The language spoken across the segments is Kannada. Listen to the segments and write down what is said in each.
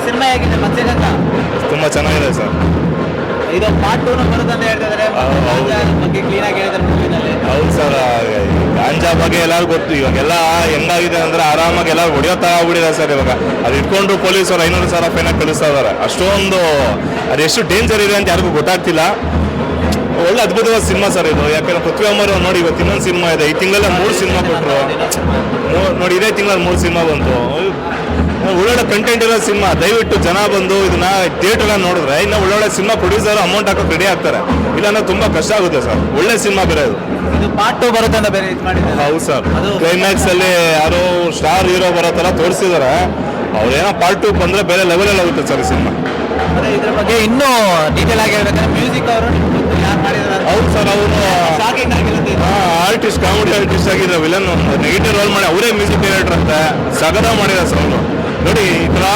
ಸಿನಿಮಾ ಹೇಗಿದೆ ಮತ್ಸ್ಯಗಂಧ? ತುಂಬ ಚೆನ್ನಾಗಿದೆ ಸರ್. ಇದು ಪಾರ್ಟ್ 2 ಬರುತ್ತೆ ಅಂತ ಹೇಳ್ತಿದ್ದಾರೆ. ಬಗ್ಗೆ ಕ್ಲೀನ್ ಆಗಿ ಹೇಳಿದ್ದಾರೆ ಮೂವಿನಲ್ಲಿ. ಹೌದು ಸರ್, ಗಾಂಜಾ ಬಗ್ಗೆ ಎಲ್ಲರಿಗೂ ಗೊತ್ತು. ಇವಾಗೆಲ್ಲ ಹೆಂಗಾಗಿದೆ ಅಂದ್ರೆ ಆರಾಮಾಗಿ ಎಲ್ಲರೂ ಹೊಡೆಯೋತಾ ಆಗ್ಬಿಟ್ಟಿದೆ ಸರ್. ಇವಾಗ ಅದು ಇಟ್ಕೊಂಡು ಪೊಲೀಸರು 500,000 ಫೈನಾಗಿ ಕಳಿಸ್ತಾ ಇದ್ದಾರೆ. ಅಷ್ಟೊಂದು ಅದೆಷ್ಟು ಡೇಂಜರ್ ಇದೆ ಅಂತ ಯಾರಿಗೂ ಗೊತ್ತಾಗ್ತಿಲ್ಲ. ಒಳ್ಳೆ ಅದ್ಭುತವಾದ ಸಿನಿಮಾ ಸರ್ ಇದು. ಯಾಕಂದ್ರೆ ಪೃಥ್ವಿ ಅಮರ್ ನೋಡಿ ಇವತ್ತು ಇನ್ನೊಂದು ಸಿನಿಮಾ ಇದೆ. ಈ ತಿಂಗಳಲ್ಲೇ 3 ಸಿನಿಮಾ ಕೊಟ್ಟರು ನೋಡಿ. ಇದೇ ತಿಂಗಳಲ್ಲಿ 3 ಸಿನಿಮಾ ಬಂತು. ಒಳ್ಳೊಳ್ಳೆ ಕಂಟೆಂಟ್ ಇರೋ ಸಿನಿಮಾ. ದಯವಿಟ್ಟು ಜನ ಬಂದು ಇದನ್ನ ಥಿಯೇಟರ್ ನೋಡಿದ್ರೆ ಇನ್ನು ಒಳ್ಳೊಳ್ಳೆ ಸಿನಿಮಾ ಪ್ರೊಡ್ಯೂಸರ್ ಅಮೌಂಟ್ ಹಾಕೋಕೆ ರೆಡಿ ಆಗ್ತಾರೆ. ಇಲ್ಲಾಂದ್ರೆ ತುಂಬಾ ಕಷ್ಟ ಆಗುತ್ತೆ ಸರ್. ಒಳ್ಳೆ ಸಿನಿಮಾ ಬೇರೆ ಇದು ಪಾರ್ಟ್ 2 ಬರುತ್ತೆ ಅಂತ ಬೇರೆ ಇದು ಮಾಡಿದ್ದಾರೆ. ಹೌದು ಸರ್, ಕ್ಲೈಮ್ಯಾಕ್ಸ್ ಅಲ್ಲಿ ಯಾರೋ ಸ್ಟಾರ್ ಹೀರೋ ಬರೋ ತರ ತೋರಿಸಿದಾರೆ. ಅವ್ರೇನೋ ಪಾರ್ಟ್ 2 ಬಂದ್ರೆ ಬೇರೆ ಲೆವೆಲ್ ಆಗುತ್ತೆ ಸರ್ ಈ ಸಿನಿಮಾ. ಇದ್ರ ಬಗ್ಗೆ ಇನ್ನೂ ಡೀಟೇಲ್ ಆಗಿ ಹೇಳ್ಬೇಕಂದ್ರೆ ಮ್ಯೂಸಿಕ್ ಅವರು ಯಾರು ಮಾಡಿದ್ದಾರೆ? ಹೌದು ಸರ್, ಅವರು ಶಾಕಿಂಗ್ ಆಗಿರುತ್ತೆ. ಆರ್ಟಿಸ್ಟ್, ಕಾಮಿಡಿ ಆರ್ಟಿಸ್ಟ್ ಆಗಿದ್ದಾರೆ. ವಿಲನ್ ನೆಗೆಟಿವ್ ರೋಲ್ ಮಾಡಿ ಅವರೇ ಮ್ಯೂಸಿಕ್ ಡೈರೆಕ್ಟರ್ ಅಂತ ಸಗದ ಮಾಡಿದ್ದಾರೆ ಸರ್ ಅವರು. ನೋಡಿ ಈ ಥರ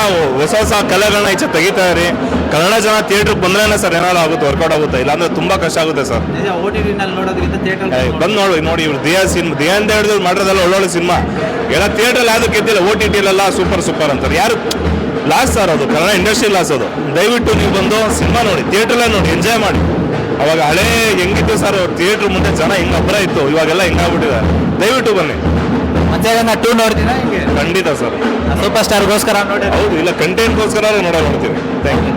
ಹೊಸ ಕಲೆಗಳನ್ನ ಈಚೆ ತೆಗಿತಾ ಇರಿ. ಕನ್ನಡ ಜನ ಥಿಯೇಟ್ರಿಗೆ ಬಂದ್ರೆ ಸರ್ ಏನಾದ್ರು ಆಗುತ್ತೆ, ವರ್ಕೌಟ್ ಆಗುತ್ತೆ. ಇಲ್ಲಾಂದ್ರೆ ತುಂಬಾ ಕಷ್ಟ ಆಗುತ್ತೆ ಸರ್. ಬಂದು ನೋಡಿ ಇವ್ರು ದಿಯಾ ಅಂತ ಹೇಳಿದ್ರು ಮಾಡಿರೋದಲ್ಲ ಒಳ್ಳೊಳ್ಳೆ ಸಿನಿಮಾ. ಎಲ್ಲ ಥಿಯೇಟ್ರಲ್ಲಿ ಯಾವ್ದು ಗೆದ್ದಿಲ್ಲ, OTT ಸೂಪರ್ ಅಂತಾರೆ. ಯಾರು ಲಾಸ್ ಸರ್ ಅದು, ಕನ್ನಡ ಇಂಡಸ್ಟ್ರಿ ಲಾಸ್ ಅದು. ದಯವಿಟ್ಟು ನೀವು ಬಂದು ಸಿನಿಮಾ ನೋಡಿ, ಥಿಯೇಟ್ರಲ್ಲೇ ನೋಡಿ, ಎಂಜಾಯ್ ಮಾಡಿ. ಅವಾಗ ಹಳೇ ಹೆಂಗಿತ್ತು ಸರ್, ಥಿಯೇಟ್ರ್ ಮುಂದೆ ಜನ ಹಿಂಗೆ ಅಬ್ಬರ ಇತ್ತು, ಇವಾಗೆಲ್ಲ ಹಿಂಗಾಗ್ಬಿಟ್ಟಿದೆ. ದಯವಿಟ್ಟು ಬನ್ನಿ. ಮತ್ಸ್ಯಗಂಧ 2 ನೋಡ್ತೀರಾ? ಖಂಡಿತ ಸರ್. ಸೂಪರ್ ಸ್ಟಾರ್ಗೋಸ್ಕರ ನೋಡಿ. ಹೌದು, ಇಲ್ಲ ಕಂಟೆಂಟ್ಗೋಸ್ಕರ ನೋಡ್ತೀವಿ. Thank you.